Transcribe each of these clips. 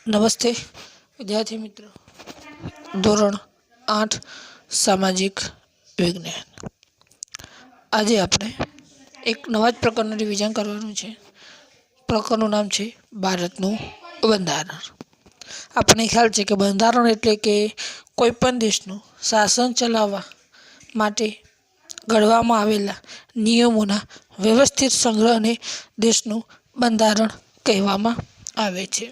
નમસ્તે વિદ્યાર્થી મિત્રો, ધોરણ 8 સામાજિક વિજ્ઞાન. આજે આપણે એક નવા જ પ્રકારનું રિવિઝન કરવાનું છે. પ્રકરણનું નામ છે ભારતનું બંધારણ. આપણને ખ્યાલ છે કે બંધારણ એટલે કે કોઈ પણ દેશનું શાસન ચલાવવા માટે ઘડવામાં આવેલા નિયમોના વ્યવસ્થિત સંગ્રહને દેશનું બંધારણ કહેવામાં આવે છે.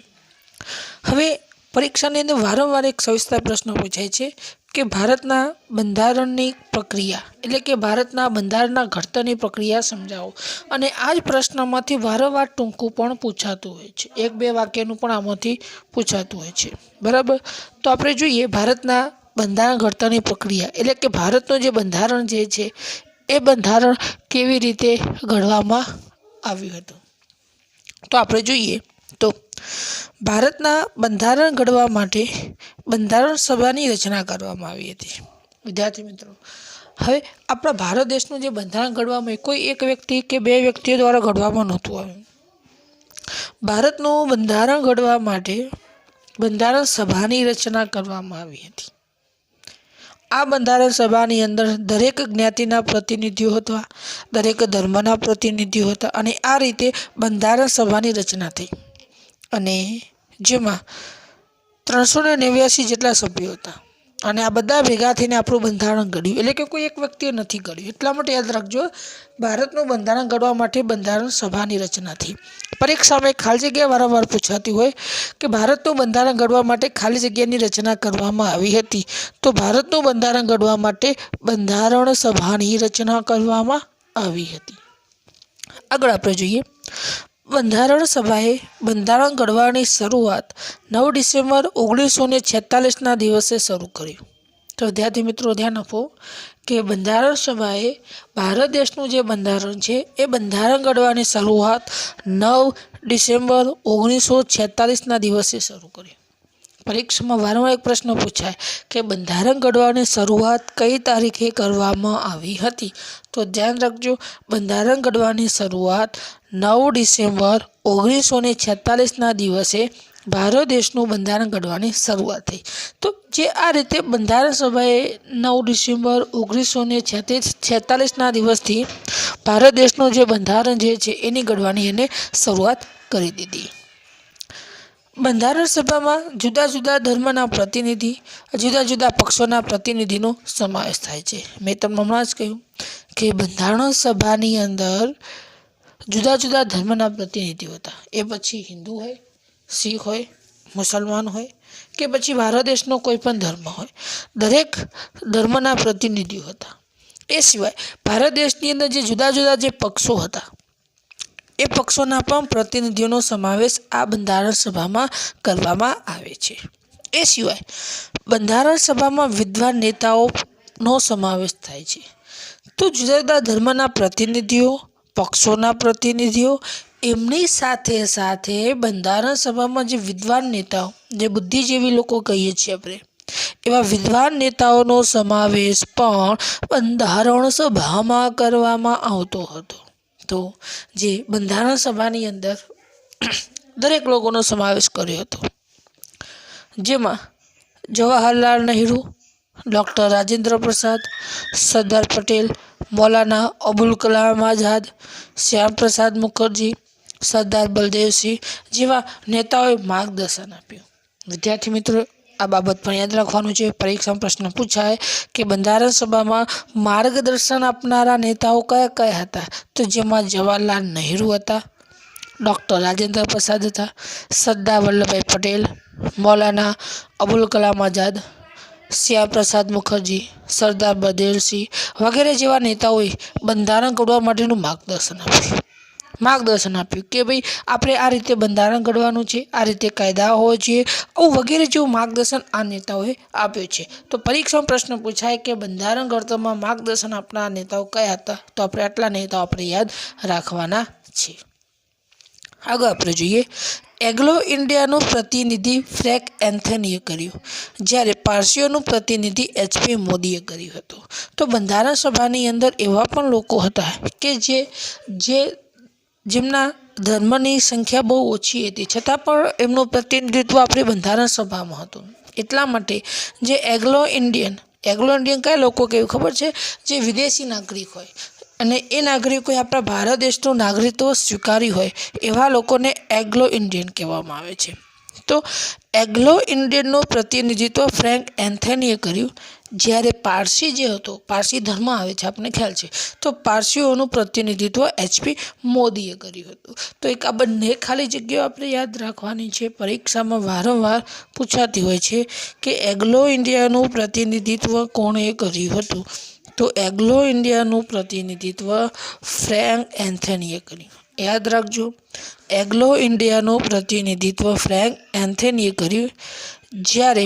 હવે પરીક્ષાની અંદર વારંવાર એક સવિસ્તર પ્રશ્ન પૂછાય છે કે ભારતના બંધારણની પ્રક્રિયા એટલે કે ભારતના બંધારણના ઘડતરની પ્રક્રિયા સમજાવો. અને આ જ પ્રશ્નમાંથી વારંવાર ટૂંકું પણ પૂછાતું હોય છે. 1-2 વાક્યનું પણ આમાંથી પૂછાતું હોય છે. બરાબર, તો આપણે જોઈએ ભારતના બંધારણ ઘડતરની પ્રક્રિયા એટલે કે ભારતનું જે બંધારણ જે છે એ બંધારણ કેવી રીતે ઘડવામાં આવ્યું હતું. તો આપણે જોઈએ તો ભારતના બંધારણ ઘડવા માટે બંધારણ સભાની રચના કરવામાં આવી હતી. વિદ્યાર્થી મિત્રો, હવે આપણા ભારત દેશનું જે બંધારણ ઘડવામાં કોઈ એક વ્યક્તિ કે 2 વ્યક્તિઓ દ્વારા ઘડવામાં નહોતું આવ્યું. ભારતનું બંધારણ ઘડવા માટે બંધારણ સભાની રચના કરવામાં આવી હતી. આ બંધારણ સભાની અંદર દરેક જ્ઞાતિના પ્રતિનિધિઓ હતા, દરેક ધર્મના પ્રતિનિધિઓ હતા અને આ રીતે બંધારણ સભાની રચના થઈ. અને જેમાં 389 જેટલા સભ્યો હતા અને આ બધા ભેગા થઈને આપણું બંધારણ ઘડ્યું. એટલે કે કોઈ એક વ્યક્તિએ નથી ઘડ્યું. એટલા માટે યાદ રાખજો, ભારતનું બંધારણ ઘડવા માટે બંધારણ સભાની રચના થઈ. પરીક્ષામાં ખાલી જગ્યા વારંવાર પૂછાતી હોય કે ભારતનું બંધારણ ઘડવા માટે ખાલી જગ્યાની રચના કરવામાં આવી હતી. તો ભારતનું બંધારણ ઘડવા માટે બંધારણ સભાની રચના કરવામાં આવી હતી. આગળ આપણે જોઈએ, બંધારણ સભાએ બંધારણ ઘડવાની શરૂઆત 9 ડિસેમ્બર 1946ના દિવસે શરૂ કરી. તો વિદ્યાર્થી મિત્રો ધ્યાન આપો કે બંધારણ સભાએ ભારત દેશનું જે બંધારણ છે એ બંધારણ ઘડવાની શરૂઆત 9 ડિસેમ્બર 1946ના દિવસે શરૂ કરી. પરીક્ષામાં વારંવાર એક પ્રશ્ન પૂછાય કે બંધારણ ઘડવાની શરૂઆત કઈ તારીખે કરવામાં આવી હતી. તો ધ્યાન રાખજો, બંધારણ ઘડવાની શરૂઆત 9 ડિસેમ્બર 1946ના દિવસે ભારત દેશનું બંધારણ ઘડવાની શરૂઆત થઈ. તો જે આ રીતે બંધારણ સભાએ 9 ડિસેમ્બર 1946ના દિવસથી ભારત દેશનું જે બંધારણ જે છે એની ઘડવાની એને શરૂઆત કરી દીધી. બંધારણ સભામાં જુદા જુદા ધર્મના પ્રતિનિધિ, જુદા જુદા પક્ષોના પ્રતિનિધિનો સમાવેશ થાય છે. મેં તમને હમણાં જ કહ્યું કે બંધારણ સભાની અંદર જુદા જુદા ધર્મના પ્રતિનિધિઓ હતા. એ પછી હિન્દુ હોય, શીખ હોય, મુસલમાન હોય કે પછી ભારત દેશનો કોઈ પણ ધર્મ હોય, દરેક ધર્મના પ્રતિનિધિઓ હતા. એ સિવાય ભારત દેશની અંદર જે જુદા જુદા જે પક્ષો હતા એ પક્ષોના પણ પ્રતિનિધિઓનો સમાવેશ આ બંધારણ સભામાં કરવામાં આવે છે. એ સિવાય બંધારણ સભામાં વિદ્વાન નેતાઓનો સમાવેશ થાય છે. તો જુદા જુદા ધર્મના પ્રતિનિધિઓ, પક્ષોના પ્રતિનિધિઓ, એમની સાથે સાથે બંધારણ સભામાં જે વિદ્વાન નેતાઓ, જે બુદ્ધિજીવી લોકો કહીએ છીએ આપણે, એવા વિદ્વાન નેતાઓનો સમાવેશ પણ બંધારણ સભામાં કરવામાં આવતો હતો. તો જે બંધારણ સભાની અંદર દરેક લોકોનો સમાવેશ કર્યો હતો, જેમાં જવાહરલાલ નહેરુ, ડૉક્ટર રાજેન્દ્ર પ્રસાદ, સરદાર પટેલ, મૌલાના અબુલ કલામ આઝાદ, શ્યામ પ્રસાદ મુખર્જી, સરદાર બલદેવસિંહ જેવા નેતાઓએ માર્ગદર્શન આપ્યું. વિદ્યાર્થી મિત્રો, આ બાબત પણ યાદ રાખવાનું છે. પરીક્ષામાં પ્રશ્ન પૂછાય કે બંધારણ સભામાં માર્ગદર્શન આપનારા નેતાઓ કયા કયા હતા. તો જેમાં જવાહરલાલ નહેરુ હતા, ડૉક્ટર રાજેન્દ્ર પ્રસાદ હતા, સરદાર વલ્લભભાઈ પટેલ, મૌલાના અબુલ કલામ આઝાદ, શ્યામ પ્રસાદ મુખર્જી, સરદાર બલદેવસિંહ વગેરે જેવા નેતાઓએ બંધારણ ઘડવા માટેનું માર્ગદર્શન આપ્યું કે ભાઈ આપણે આ રીતે બંધારણ ઘડવાનું છે, આ રીતે કાયદા હોવો જોઈએ, આવું વગેરે જેવું માર્ગદર્શન આ નેતાઓએ આપ્યું છે. તો પરીક્ષામાં પ્રશ્ન પૂછાય કે બંધારણ ઘડતરમાં માર્ગદર્શન આપનાર નેતાઓ કયા હતા. તો આપણે આટલા નેતાઓ આપણે યાદ રાખવાના છે. આગળ આપણે જોઈએ, એંગ્લો ઇન્ડિયાનું પ્રતિનિધિ ફ્રેન્ક એન્થનીએ કર્યું, જ્યારે પારસીઓનું પ્રતિનિધિ HP મોદીએ કર્યું હતું. તો બંધારણ સભાની અંદર એવા પણ લોકો હતા કે જેમના ધર્મની સંખ્યા બહુ ઓછી હતી, છતાં પણ એમનું પ્રતિનિધિત્વ આપણી બંધારણ સભામાં હતું. એટલા માટે જે એંગ્લો ઇન્ડિયન કયા લોકો કેવું ખબર છે? જે વિદેશી નાગરિક હોય અને એ નાગરિકોએ આપણા ભારત દેશનું નાગરિકત્વ સ્વીકાર્યું હોય એવા લોકોને એંગ્લો ઇન્ડિયન કહેવામાં આવે છે. તો એંગ્લો ઇન્ડિયનનું પ્રતિનિધિત્વ ફ્રેન્ક એન્થનીએ કર્યું. જ્યારે પારસી જે હતો, પારસી ધર્મ આવે છે, આપણને ખ્યાલ છે, તો પારસીઓનું પ્રતિનિધિત્વ HP મોદીએ કર્યું હતું. તો એક આ બંને ખાલી જગ્યાઓ આપણે યાદ રાખવાની છે. પરીક્ષામાં વારંવાર પૂછાતી હોય છે કે એંગ્લો ઇન્ડિયાનું પ્રતિનિધિત્વ કોણે કર્યું હતું? તો એંગ્લો ઇન્ડિયાનું પ્રતિનિધિત્વ ફ્રેન્ક એન્થનીએ કર્યું. યાદ રાખજો, એંગ્લો ઇન્ડિયાનું પ્રતિનિધિત્વ ફ્રેન્ક એન્થનીએ કર્યું. જ્યારે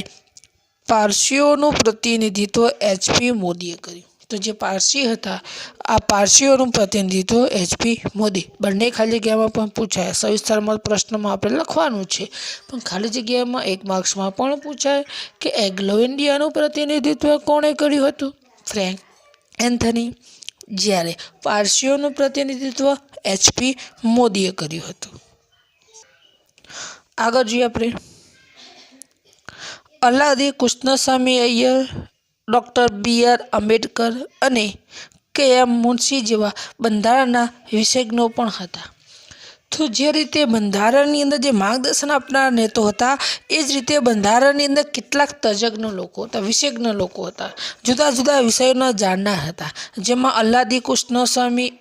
પારસીઓનું પ્રતિનિધિત્વ HP મોદીએ કર્યું. તો જે પારસી હતા, આ પારસીઓનું પ્રતિનિધિત્વ HP મોદી. બંને ખાલી જગ્યામાં પણ પૂછાય. સવિસ્તારમાં પ્રશ્નમાં આપણે લખવાનું છે, પણ ખાલી જગ્યામાં 1 માર્ક્સમાં પણ પૂછાય કે એંગ્લો ઇન્ડિયાનું પ્રતિનિધિત્વ કોણે કર્યું હતું? Frank Anthony. જ્યારે પારસીઓનું પ્રતિનિધિત્વ HP મોદીએ કર્યું હતું. આગળ જોઈએ આપણે. અલ્લાદી કૃષ્ણસ્વામી અય્યર, ડૉક્ટર BR આંબેડકર અને KM મુનશી જેવા બંધારણના વિશેષજ્ઞો પણ હતા. તો જે રીતે બંધારણની અંદર જે માર્ગદર્શન આપનાર નેતો હતા, એ જ રીતે બંધારણની અંદર કેટલાક તજજ્ઞ લોકો હતા, વિશેષજ્ઞ લોકો હતા, જુદા જુદા વિષયોના જાણનાર હતા. જેમાં અલ્લાદી કૃષ્ણસ્વામી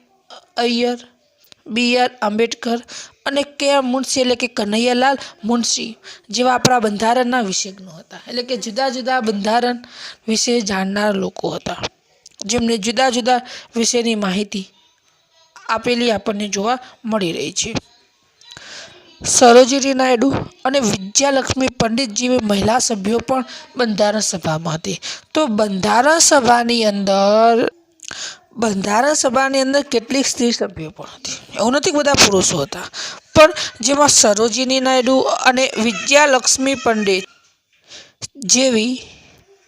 અય્યર, BR આંબેડકર અને KM મુનશી એટલે કે કનૈયાલાલ મુનશી જેવા આપણા બંધારણના વિશેષજ્ઞો હતા. એટલે કે જુદા જુદા બંધારણ વિશે જાણનાર લોકો હતા, જેમને જુદા જુદા વિશેની માહિતી આપેલી આપણને જોવા મળી રહી છે. સરોજિની નાયડુ અને વિજયાલક્ષ્મી પંડિત જેવી મહિલા સભ્યો પણ બંધારણ સભામાં હતી. તો બંધારણ સભાની અંદર કેટલીક સ્ત્રી સભ્યો પણ હતી. એવું નથી બધા પુરુષો હતા, પણ જેમાં સરોજિની નાયડુ અને વિજયાલક્ષ્મી પંડિત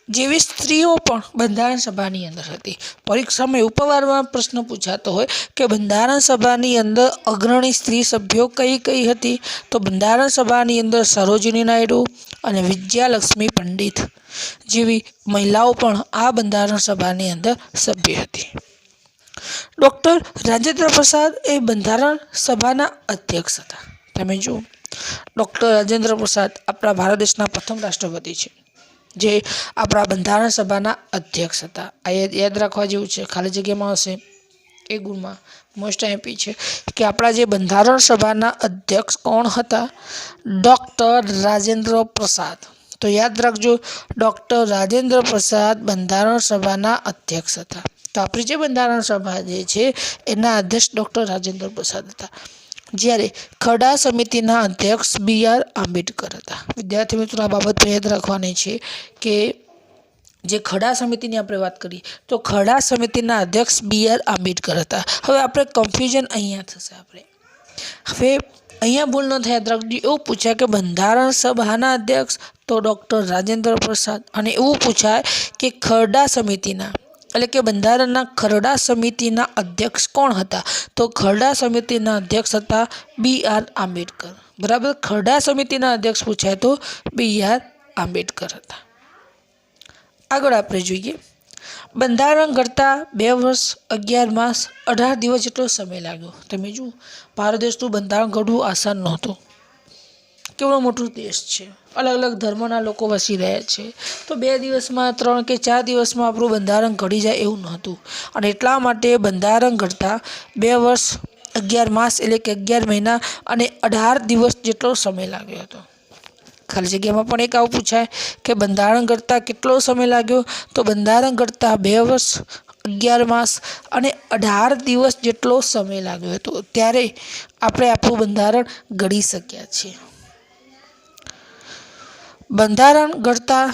જેવી સ્ત્રીઓ પણ બંધારણ સભાની અંદર હતી. પરીક્ષામાં એવું પણ વારંવાર પ્રશ્ન પૂછાતો હોય કે બંધારણ સભાની અંદર અગ્રણી સ્ત્રી સભ્યો કઈ કઈ હતી? તો બંધારણ સભાની અંદર સરોજિની નાયડુ અને વિજયાલક્ષ્મી પંડિત જેવી મહિલાઓ પણ આ બંધારણ સભાની અંદર સભ્ય હતી. ડૉક્ટર રાજેન્દ્ર પ્રસાદ એ બંધારણ સભાના અધ્યક્ષ હતા. તમે જુઓ, ડૉક્ટર રાજેન્દ્ર પ્રસાદ આપણા ભારત દેશના પ્રથમ રાષ્ટ્રપતિ છે, જે આપણા બંધારણ સભાના અધ્યક્ષ હતા. આ યાદ રાખવા જેવું છે. ખાલી જગ્યામાં હશે એ ગુણમાં મોસ્ટ એમપી છે કે આપણા જે બંધારણ સભાના અધ્યક્ષ કોણ હતા? ડૉક્ટર રાજેન્દ્ર પ્રસાદ. તો યાદ રાખજો, ડૉક્ટર રાજેન્દ્ર પ્રસાદ બંધારણ સભાના અધ્યક્ષ હતા. તો આપણી જે બંધારણ સભા જે છે એના અધ્યક્ષ ડૉક્ટર રાજેન્દ્ર પ્રસાદ હતા. જ્યારે ખરડા સમિતિના અધ્યક્ષ BR આંબેડકર હતા. વિદ્યાર્થી મિત્રો, આ બાબત યાદ રાખવાની છે કે જે ખરડા સમિતિની આપણે વાત કરીએ તો ખરડા સમિતિના અધ્યક્ષ BR આંબેડકર હતા. હવે આપણે કન્ફ્યુઝન અહીંયા થશે. હવે અહીંયા ભૂલ ન થાય, યાદ રાખજો. એવું પૂછાય કે બંધારણ સભાના અધ્યક્ષ તો ડૉક્ટર રાજેન્દ્ર પ્રસાદ, અને એવું પૂછાય કે ખરડા સમિતિના એટલે કે બંધારણના ખરડા સમિતિના અધ્યક્ષ કોણ હતા? તો ખરડા સમિતિના અધ્યક્ષ હતા BR આંબેડકર. બરાબર, ખરડા સમિતિના અધ્યક્ષ પૂછાય તો BR આંબેડકર હતા. આગળ આપણે જોઈએ, બંધારણ ઘડતા 2 વર્ષ 11 માસ 18 દિવસ જેટલો સમય લાગ્યો. તમે જુઓ, ભારત દેશનું બંધારણ ઘડવું આસાન નહોતું. કેવડો મોટો દેશ છે, અલગ અલગ ધર્મના લોકો વસી રહ્યા છે. તો 2 દિવસમાં, 3 કે 4 દિવસમાં આપણું બંધારણ ઘડી જાય એવું નહોતું. અને એટલા માટે બંધારણ ઘડતા 2 વર્ષ 11 માસ એટલે કે 11 મહિના અને 18 દિવસ જેટલો સમય લાગ્યો હતો. ખાલી જગ્યામાં પણ એક આવું પૂછાય કે બંધારણ ઘડતા કેટલો સમય લાગ્યો? તો બંધારણ ઘડતા 2 વર્ષ 11 માસ અને 18 દિવસ જેટલો સમય લાગ્યો હતો. ત્યારે આપણે આપણું બંધારણ ઘડી શક્યા છીએ. બંધારણ ઘડતા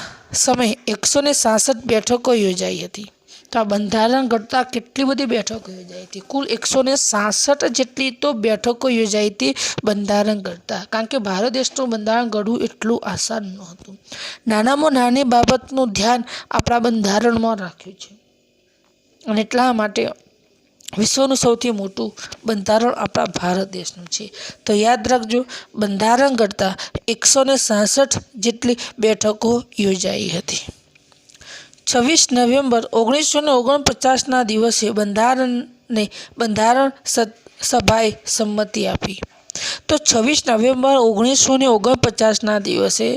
સમયે 166 બેઠકો યોજાઈ હતી. તો આ બંધારણ ઘડતા કેટલી બધી બેઠકો યોજાઈ હતી? કુલ 166 જેટલી તો બેઠકો યોજાઈ હતી બંધારણ ઘડતા. કારણ કે ભારત દેશનું બંધારણ ઘડવું એટલું આસાન નહોતું. નાનામાં નાની બાબતનું ધ્યાન આપણા બંધારણમાં રાખ્યું છે, અને એટલા માટે વિશ્વનું સૌથી મોટું બંધારણ આપણા ભારત દેશનું છે. તો યાદ રાખજો, બંધારણ ઘડતા 166 જેટલી બેઠકો યોજાઈ હતી. 26 નવેમ્બર 1949ના દિવસે બંધારણ સભાએ સંમતિ આપી. તો 26 નવેમ્બર 1949ના દિવસે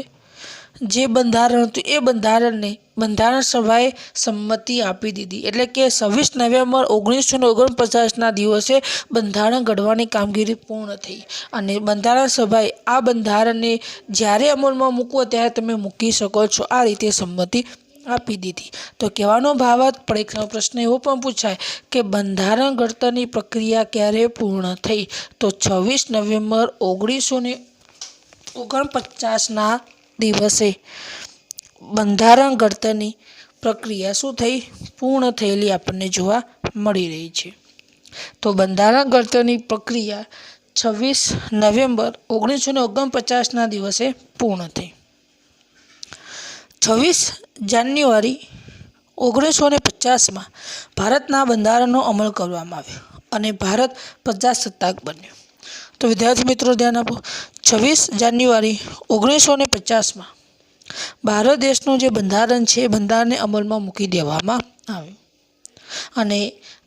જે બંધારણ હતું એ બંધારણને બંધારણ સભાએ સંમતિ આપી દીધી. એટલે કે 26 નવેમ્બર 1949ના દિવસે બંધારણ ઘડવાની કામગીરી પૂર્ણ થઈ અને બંધારણ સભાએ આ બંધારણને જ્યારે અમલમાં મૂકવો ત્યારે તમે મૂકી શકો છો, આ રીતે સંમતિ આપી દીધી. તો કહેવાનો ભાવાર્થ, પરીક્ષાનો પ્રશ્ન એવો પણ પૂછાય કે બંધારણ ઘડતરની પ્રક્રિયા ક્યારે પૂર્ણ થઈ? તો 26 નવેમ્બર 1949ના દિવસે બંધારણ ઘડતરની પ્રક્રિયા શું થઈ? પૂર્ણ થયેલી આપણને જોવા મળી રહી છે. તો બંધારણ ઘડતરની પ્રક્રિયા 26 નવેમ્બર 1949ના દિવસે પૂર્ણ થઈ. 26 જાન્યુઆરી 1950માં ભારતના બંધારણનો અમલ કરવામાં આવ્યો અને ભારત પ્રજાસત્તાક બન્યું. તો વિદ્યાર્થી મિત્રો ધ્યાન આપો, 26 જાન્યુઆરી 1950માં ભારત દેશનું જે બંધારણ છે એ બંધારણને અમલમાં મૂકી દેવામાં આવ્યું અને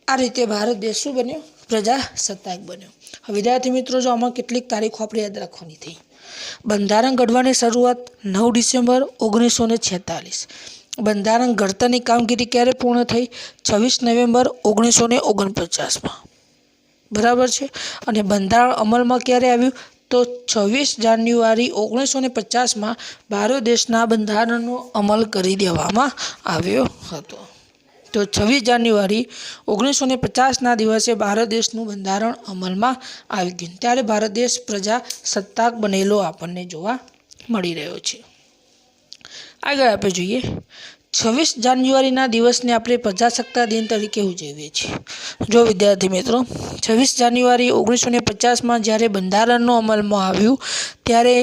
આ રીતે ભારત દેશ શું બન્યો? પ્રજાસત્તાક બન્યો. હવે વિદ્યાર્થી મિત્રો, જો આમાં કેટલીક તારીખો આપણે યાદ રાખવાની થઈ. બંધારણ ઘડવાની શરૂઆત 9 ડિસેમ્બર 1946. બંધારણ ઘડતરની કામગીરી ક્યારે પૂર્ણ થઈ? 26 નવેમ્બર 1949માં. બરાબર છે. અને બંધારણ અમલમાં ક્યારે આવ્યું? તો 26 જાન્યુઆરી 1950માં ભારત દેશના બંધારણનો અમલ કરી દેવામાં આવ્યો હતો. તો 26 જાન્યુઆરી 1950ના દિવસે ભારત દેશનું બંધારણ અમલમાં આવી ગયું. ત્યારે ભારત દેશ પ્રજાસત્તાક બનેલો આપણને જોવા મળી રહ્યો છે. આગળ આપણે જોઈએ, 26 જાન્યુઆરીના દિવસને આપણે પ્રજાસત્તાક દિન તરીકે ઉજવીએ છીએ. જો વિદ્યાર્થી મિત્રો, 26 જાન્યુઆરી 1950માં જ્યારે બંધારણનો અમલમાં આવ્યું ત્યારે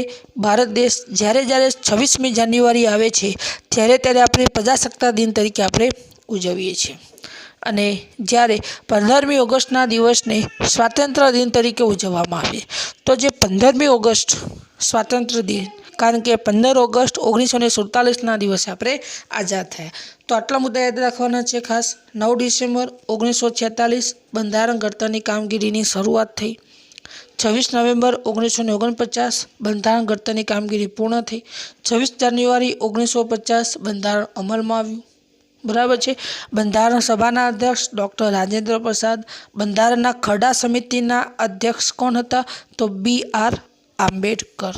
ભારત દેશ જ્યારે 26મી જાન્યુઆરી આવે છે ત્યારે આપણે પ્રજાસત્તાક દિન તરીકે આપણે ઉજવીએ છીએ. અને જ્યારે 15મી ઓગસ્ટના દિવસને સ્વાતંત્ર્ય દિન તરીકે ઉજવવામાં આવે. તો જે 15મી ઓગસ્ટ સ્વાતંત્ર્ય દિન, કારણ કે 15 ઓગસ્ટ 1947ના દિવસે આપણે આઝાદ થયા. તો આટલા મુદ્દા યાદ રાખવાના છે ખાસ. 9 ડિસેમ્બર 1946 બંધારણ ઘડતરની કામગીરીની શરૂઆત થઈ. 26 નવેમ્બર 1949 બંધારણ ઘડતરની કામગીરી પૂર્ણ થઈ. 26 જાન્યુઆરી 1950 બંધારણ અમલમાં આવ્યું. બરાબર છે. બંધારણ સભાના અધ્યક્ષ ડૉક્ટર રાજેન્દ્ર પ્રસાદ. બંધારણના ખરડા સમિતિના અધ્યક્ષ કોણ હતા? તો BR આંબેડકર.